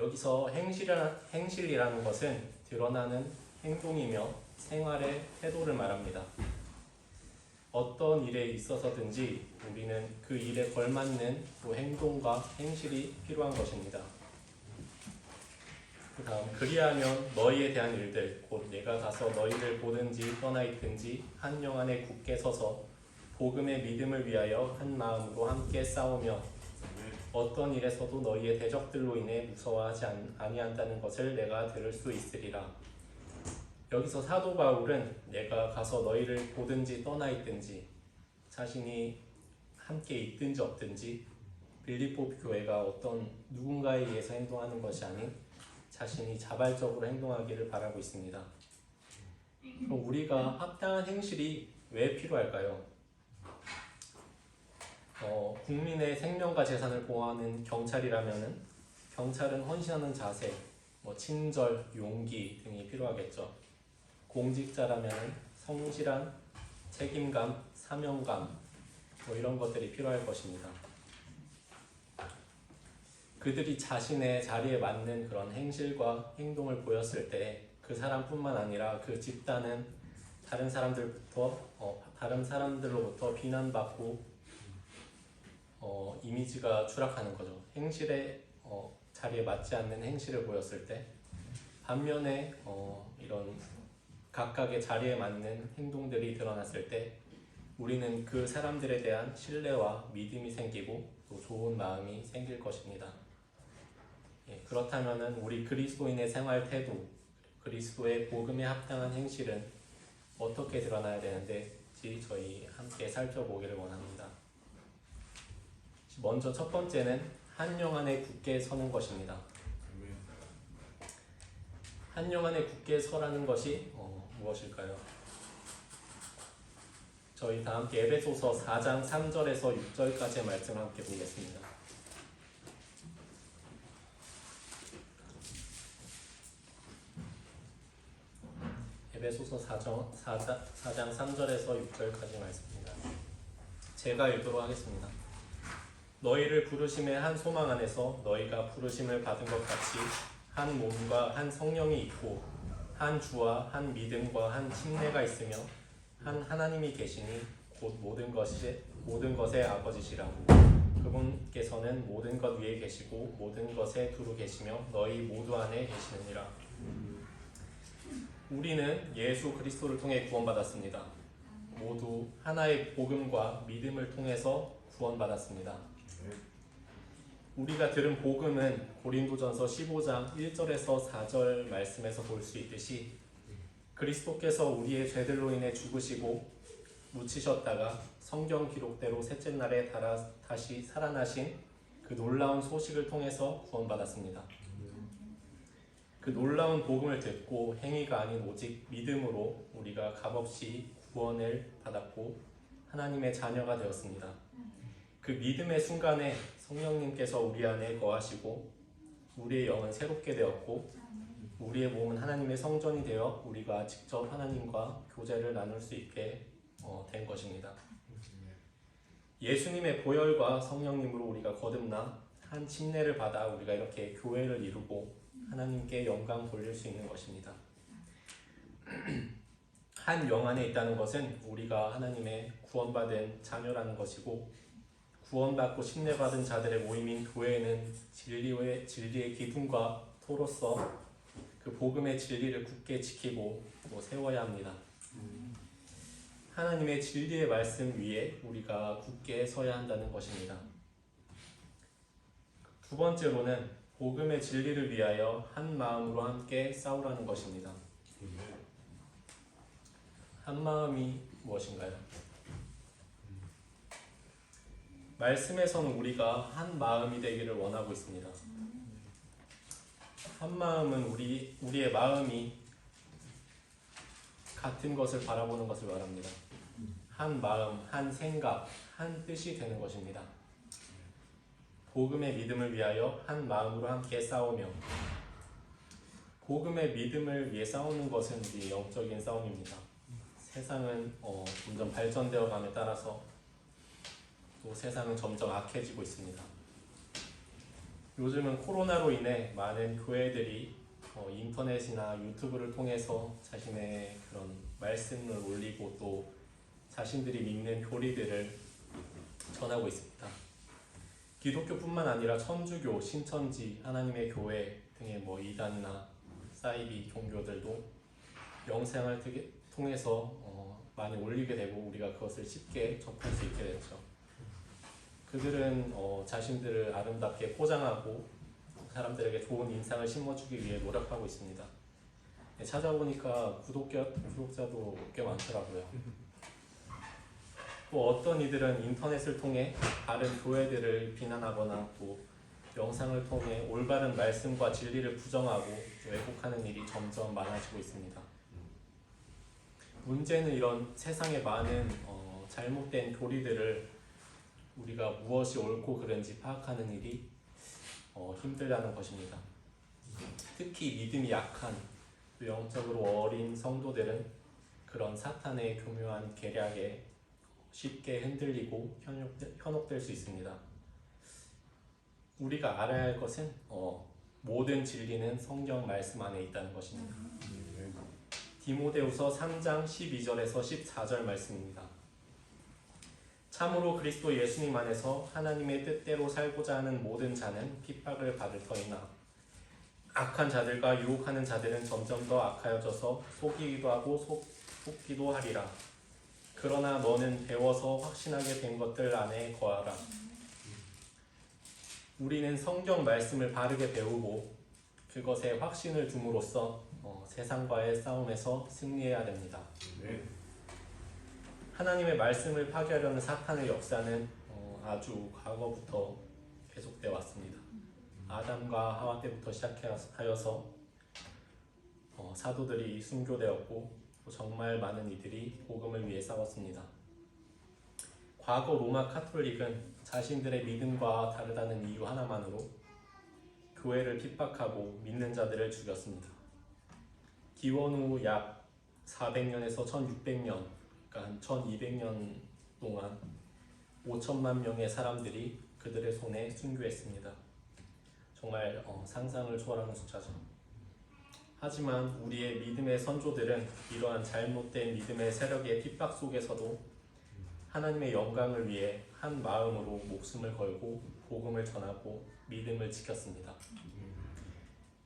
여기서 행실이라는 것은 드러나는 행동이며 생활의 태도를 말합니다. 어떤 일에 있어서든지 우리는 그 일에 걸맞는 또 행동과 행실이 필요한 것입니다. 그 다음, 그리하면 너희에 대한 일들 곧 내가 가서 너희를 보든지 떠나 있든지 한 영 안에 굳게 서서 복음의 믿음을 위하여 한 마음으로 함께 싸우며 어떤 일에서도 너희의 대적들로 인해 무서워하지 아니한다는 것을 내가 들을 수 있으리라. 여기서 사도 바울은 내가 가서 너희를 보든지 떠나 있든지 자신이 함께 있든지 없든지 빌립보 교회가 어떤 누군가에 의해서 행동하는 것이 아닌 자신이 자발적으로 행동하기를 바라고 있습니다. 그럼 우리가 합당한 행실이 왜 필요할까요? 국민의 생명과 재산을 보호하는 경찰이라면은 경찰은 헌신하는 자세, 친절, 용기 등이 필요하겠죠. 공직자라면은 성실한 책임감, 사명감 이런 것들이 필요할 것입니다. 그들이 자신의 자리에 맞는 그런 행실과 행동을 보였을 때 그 사람뿐만 아니라 그 집단은 다른 사람들로부터 비난받고 이미지가 추락하는 거죠. 행실에 자리에 맞지 않는 행실을 보였을 때 반면에 이런 각각의 자리에 맞는 행동들이 드러났을 때 우리는 그 사람들에 대한 신뢰와 믿음이 생기고 또 좋은 마음이 생길 것입니다. 그렇다면 우리 그리스도인의 생활 태도, 그리스도의 복음에 합당한 행실은 어떻게 드러나야 되는지 저희 함께 살펴보기를 원합니다. 먼저 첫 번째는 한 영 안에 굳게 서는 것입니다. 한 영 안에 굳게 서라는 것이 무엇일까요? 저희 다 함께 에베소서 4장 3절에서 6절까지의 말씀을 함께 보겠습니다. 에베소서 4장 3절에서 6절까지 말씀입니다. 제가 읽도록 하겠습니다. 너희를 부르심의 한 소망 안에서 너희가 부르심을 받은 것 같이 한 몸과 한 성령이 있고 한 주와 한 믿음과 한 침례가 있으며 한 하나님이 계시니 곧 모든 것의 아버지시라. 그분께서는 모든 것 위에 계시고 모든 것에 두루 계시며 너희 모두 안에 계시느니라. 우리는 예수 그리스도를 통해 구원받았습니다. 모두 하나의 복음과 믿음을 통해서 구원받았습니다. 우리가 들은 복음은 고린도전서 15장 1절에서 4절 말씀에서 볼 수 있듯이 그리스도께서 우리의 죄들로 인해 죽으시고 묻히셨다가 성경 기록대로 셋째 날에 다시 살아나신 그 놀라운 소식을 통해서 구원받았습니다. 그 놀라운 복음을 듣고 행위가 아닌 오직 믿음으로 우리가 값없이 구원을 받았고 하나님의 자녀가 되었습니다. 그 믿음의 순간에 성령님께서 우리 안에 거하시고 우리의 영은 새롭게 되었고 우리의 몸은 하나님의 성전이 되어 우리가 직접 하나님과 교제를 나눌 수 있게 된 것입니다. 예수님의 보혈과 성령님으로 우리가 거듭나 한 침례를 받아 우리가 이렇게 교회를 이루고 하나님께 영광 돌릴 수 있는 것입니다. 한 영 안에 있다는 것은 우리가 하나님의 구원받은 자녀라는 것이고 구원받고 침례받은 자들의 모임인 교회는 진리의 기둥과 토로서 그 복음의 진리를 굳게 지키고 세워야 합니다. 하나님의 진리의 말씀 위에 우리가 굳게 서야 한다는 것입니다. 두 번째로는 복음의 진리를 위하여 한 마음으로 함께 싸우라는 것입니다. 한 마음이 무엇인가요? 말씀에서는 우리가 한 마음이 되기를 원하고 있습니다. 한 마음은 우리의 마음이 같은 것을 바라보는 것을 말합니다. 한 마음, 한 생각, 한 뜻이 되는 것입니다. 복음의 믿음을 위하여 한 마음으로 함께 싸우며 복음의 믿음을 위해 싸우는 것은 우리 영적인 싸움입니다. 세상은 점점 발전되어 감에 따라서 또 세상은 점점 악해지고 있습니다. 요즘은 코로나로 인해 많은 교회들이 인터넷이나 유튜브를 통해서 자신의 그런 말씀을 올리고 또 자신들이 믿는 교리들을 전하고 있습니다. 기독교뿐만 아니라 천주교, 신천지, 하나님의 교회 등의 이단이나 사이비 종교들도 영상을 통해서 많이 올리게 되고 우리가 그것을 쉽게 접할 수 있게 됐죠. 그들은 자신들을 아름답게 포장하고 사람들에게 좋은 인상을 심어주기 위해 노력하고 있습니다. 찾아보니까 구독자도 꽤 많더라고요. 또 어떤 이들은 인터넷을 통해 다른 교회들을 비난하거나 또 영상을 통해 올바른 말씀과 진리를 부정하고 왜곡하는 일이 점점 많아지고 있습니다. 문제는 이런 세상의 많은 잘못된 교리들을 우리가 무엇이 옳고 그른지 파악하는 일이 힘들다는 것입니다. 특히 믿음이 약한 또 영적으로 어린 성도들은 그런 사탄의 교묘한 계략에 쉽게 흔들리고 현혹될 수 있습니다. 우리가 알아야 할 것은 모든 진리는 성경 말씀 안에 있다는 것입니다. 디모데후서 3장 12절에서 14절 말씀입니다. 참으로 그리스도 예수님 안에서 하나님의 뜻대로 살고자 하는 모든 자는 핍박을 받을 터이나 악한 자들과 유혹하는 자들은 점점 더 악하여져서 속이기도 하고 속기도 하리라. 그러나 너는 배워서 확신하게 된 것들 안에 거하라. 우리는 성경 말씀을 바르게 배우고 그것에 확신을 둠으로써 세상과의 싸움에서 승리해야 됩니다. 하나님의 말씀을 파괴하려는 사탄의 역사는 아주 과거부터 계속되어 왔습니다. 아담과 하와 때부터 시작하여서 사도들이 순교되었고 정말 많은 이들이 복음을 위해 싸웠습니다. 과거 로마 카톨릭은 자신들의 믿음과 다르다는 이유 하나만으로 교회를 핍박하고 믿는 자들을 죽였습니다. 기원 후 약 400년에서 1600년, 그러니까 1200년 동안 5천만 명의 사람들이 그들의 손에 순교했습니다. 정말 상상을 초월하는 숫자죠. 하지만 우리의 믿음의 선조들은 이러한 잘못된 믿음의 세력의 핍박 속에서도 하나님의 영광을 위해 한 마음으로 목숨을 걸고 복음을 전하고 믿음을 지켰습니다.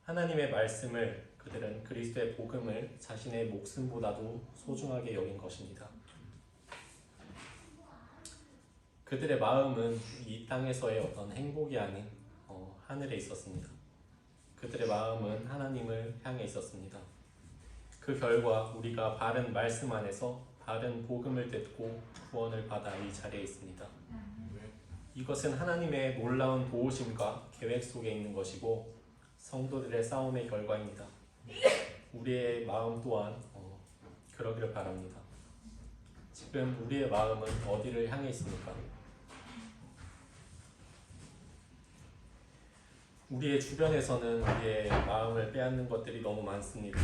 하나님의 말씀을 그들은 그리스도의 복음을 자신의 목숨보다도 소중하게 여긴 것입니다. 그들의 마음은 이 땅에서의 어떤 행복이 아닌 하늘에 있었습니다. 그들의 마음은 하나님을 향해 있었습니다. 그 결과 우리가 바른 말씀 안에서 바른 복음을 듣고 구원을 받아 이 자리에 있습니다. 이것은 하나님의 놀라운 도우심과 계획 속에 있는 것이고 성도들의 싸움의 결과입니다. 우리의 마음 또한 그러기를 바랍니다. 지금 우리의 마음은 어디를 향해 있습니까? 우리의 주변에서는 우리의 마음을 빼앗는 것들이 너무 많습니다.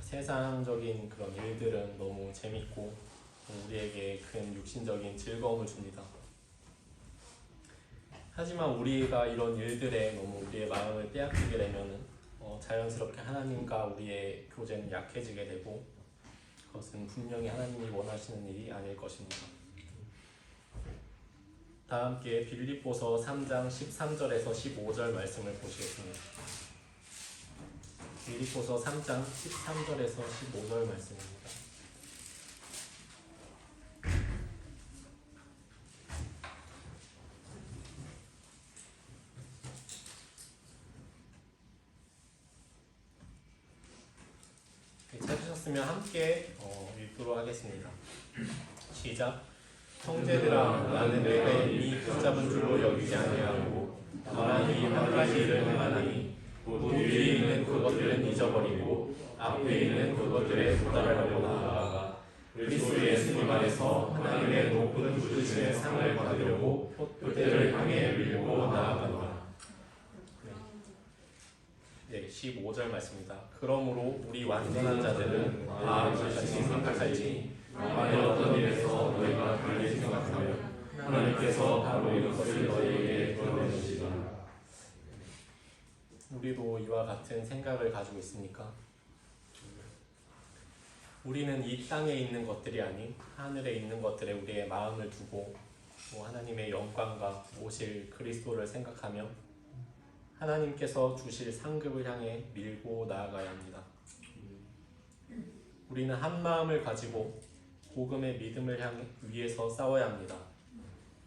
세상적인 그런 일들은 너무 재밌고 우리에게 큰 육신적인 즐거움을 줍니다. 하지만 우리가 이런 일들에 너무 우리의 마음을 빼앗기게 되면 자연스럽게 하나님과 우리의 교제는 약해지게 되고 그것은 분명히 하나님이 원하시는 일이 아닐 것입니다. 다 함께 빌립보서 3장 13절에서 15절 말씀을 보시겠습니다. 빌립보서 3장 13절에서 15절 말씀입니다. 찾으셨으면 함께 읽도록 하겠습니다. 시작. 형제들아, 나는 내가 이미 붙잡은 줄로 여기지 아니하고 다만 이 한 가지 일을 행하나니 곧 위에 있는 그것들은 잊어버리고 앞에 있는 그것들에 도달하려고 나아가 그리스도 예수님 안에서 하나님의 높은 부르심의 상을 받으려고 그때를 향해 밀고 나아가노라. 15절 말씀입니다. 그러므로 우리 완전한 자들은 같이 생각할지 만일 어떤 일에서 너희가 달리 생각하면 하나님께서 바로 이것을 너희에게 드러내시리라. 우리도 이와 같은 생각을 가지고 있습니까? 우리는 이 땅에 있는 것들이 아닌 하늘에 있는 것들에 우리의 마음을 두고 또 하나님의 영광과 오실 그리스도를 생각하며 하나님께서 주실 상급을 향해 밀고 나아가야 합니다. 우리는 한 마음을 가지고 복음의 믿음을 위해서 싸워야 합니다.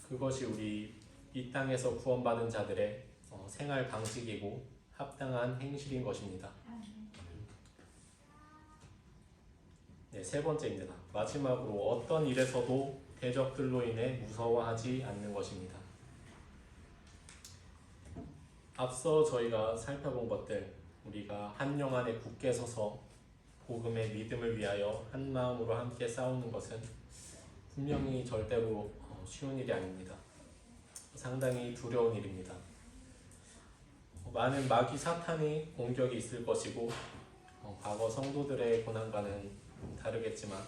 그것이 우리 이 땅에서 구원받은 자들의 생활 방식이고 합당한 행실인 것입니다. 네, 세 번째입니다. 마지막으로 어떤 일에서도 대적들로 인해 무서워하지 않는 것입니다. 앞서 저희가 살펴본 것들, 우리가 한 영 안에 굳게 서서 복음의 믿음을 위하여 한 마음으로 함께 싸우는 것은 분명히 절대로 쉬운 일이 아닙니다. 상당히 두려운 일입니다. 많은 마귀 사탄의 공격이 있을 것이고 과거 성도들의 고난과는 다르겠지만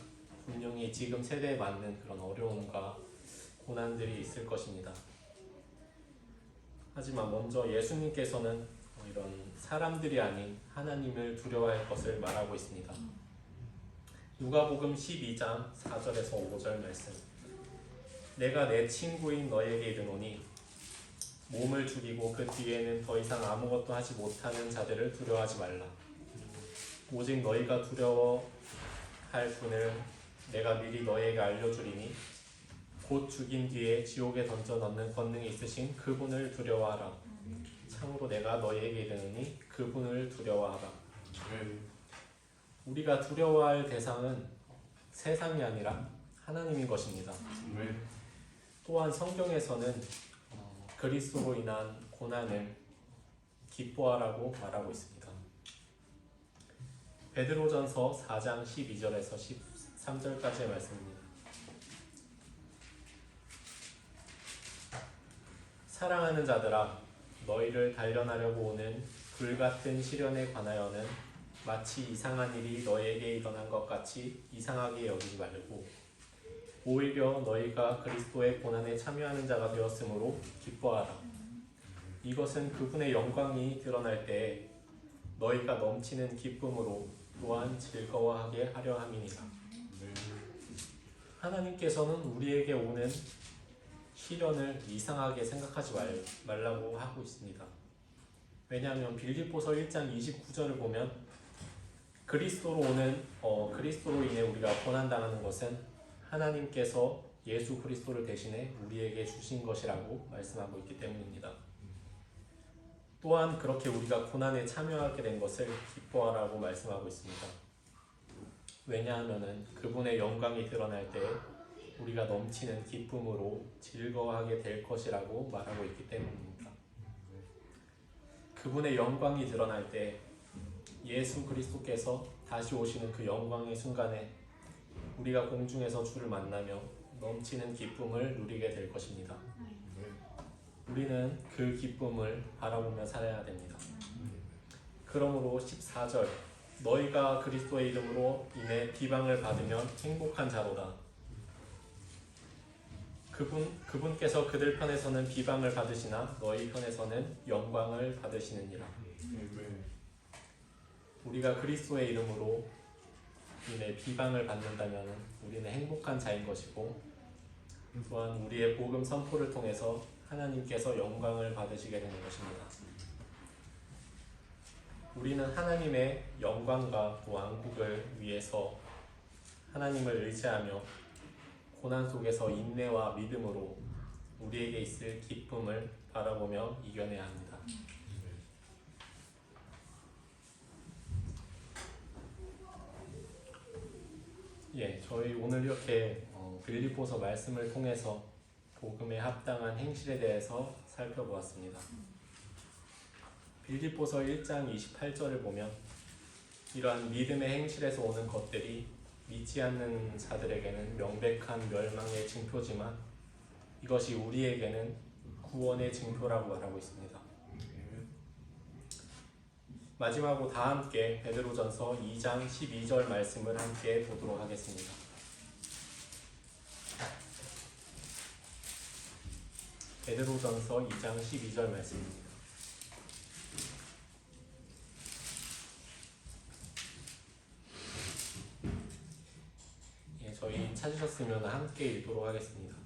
분명히 지금 세대에 맞는 그런 어려움과 고난들이 있을 것입니다. 하지만 먼저 예수님께서는 이런 사람들이 아닌 하나님을 두려워할 것을 말하고 있습니다. 누가복음 12장 4절에서 5절 말씀. 내가 내 친구인 너에게 이르노니 몸을 죽이고 그 뒤에는 더 이상 아무것도 하지 못하는 자들을 두려워하지 말라. 오직 너희가 두려워할 분을 내가 미리 너희에게 알려주리니 곧 죽인 뒤에 지옥에 던져 넣는 권능이 있으신 그분을 두려워하라. 참으로 내가 너희에게 이르노니 그분을 두려워하라. 우리가 두려워할 대상은 세상이 아니라 하나님인 것입니다. 또한 성경에서는 그리스도로 인한 고난을 기뻐하라고 말하고 있습니다. 베드로전서 4장 12절에서 13절까지의 말씀입니다. 사랑하는 자들아, 너희를 단련하려고 오는 불같은 시련에 관하여는 마치 이상한 일이 너희에게 일어난 것 같이 이상하게 여기지 말고 오히려 너희가 그리스도의 고난에 참여하는 자가 되었으므로 기뻐하라. 이것은 그분의 영광이 드러날 때에 너희가 넘치는 기쁨으로 또한 즐거워하게 하려 함이니라. 하나님께서는 우리에게 오는 시련을 이상하게 생각하지 말라고 하고 있습니다. 왜냐하면 빌립보서 1장 29절을 보면 그리스도로 인해 우리가 고난당하는 것은 하나님께서 예수 그리스도를 대신해 우리에게 주신 것이라고 말씀하고 있기 때문입니다. 또한 그렇게 우리가 고난에 참여하게 된 것을 기뻐하라고 말씀하고 있습니다. 왜냐하면 그분의 영광이 드러날 때 우리가 넘치는 기쁨으로 즐거워하게 될 것이라고 말하고 있기 때문입니다. 그분의 영광이 드러날 때 예수 그리스도께서 다시 오시는 그 영광의 순간에 우리가 공중에서 주를 만나며 넘치는 기쁨을 누리게 될 것입니다. 우리는 그 기쁨을 바라보며 살아야 됩니다. 그러므로 14절 너희가 그리스도의 이름으로 인해 비방을 받으면 행복한 자로다. 그분께서 그들 편에서는 비방을 받으시나 너희 편에서는 영광을 받으시느니라. 우리가 그리스도의 이름으로 인해 비방을 받는다면 우리는 행복한 자인 것이고 또한 우리의 복음 선포를 통해서 하나님께서 영광을 받으시게 되는 것입니다. 우리는 하나님의 영광과 또 왕국을 위해서 하나님을 의지하며 고난 속에서 인내와 믿음으로 우리에게 있을 기쁨을 바라보며 이겨내야 합니다. 저희 오늘 이렇게 빌립보서 말씀을 통해서 복음에 합당한 행실에 대해서 살펴보았습니다. 빌립보서 1장 28절을 보면 이러한 믿음의 행실에서 오는 것들이 믿지 않는 자들에게는 명백한 멸망의 징표지만 이것이 우리에게는 구원의 징표라고 말하고 있습니다. 마지막으로 다 함께 베드로전서 2장 12절 말씀을 함께 보도록 하겠습니다. 베드로전서 2장 12절 말씀입니다. 찾으셨으면 함께 읽도록 하겠습니다.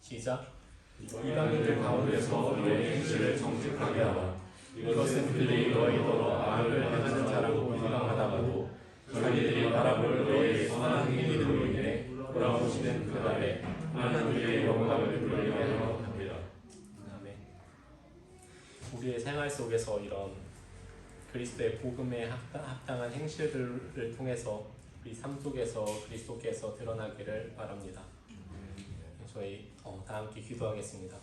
시작. 이방인들 가운데서 너의 행실을 정직하게 하라. 이것은 그들이 너희더러 악을 행하는 자라고 유방하다가도 자기들이 바라볼 너의 선한 행위들로 인해 돌아오시는 그날에 하나님의 영광을 돌리게 하려 합니다. 아멘. 우리의 생활 속에서 이런 그리스도의 복음에 합당한 행실들을 통해서 우리 삶 속에서 그리스도께서 드러나기를 바랍니다. 저희 다 함께 기도하겠습니다.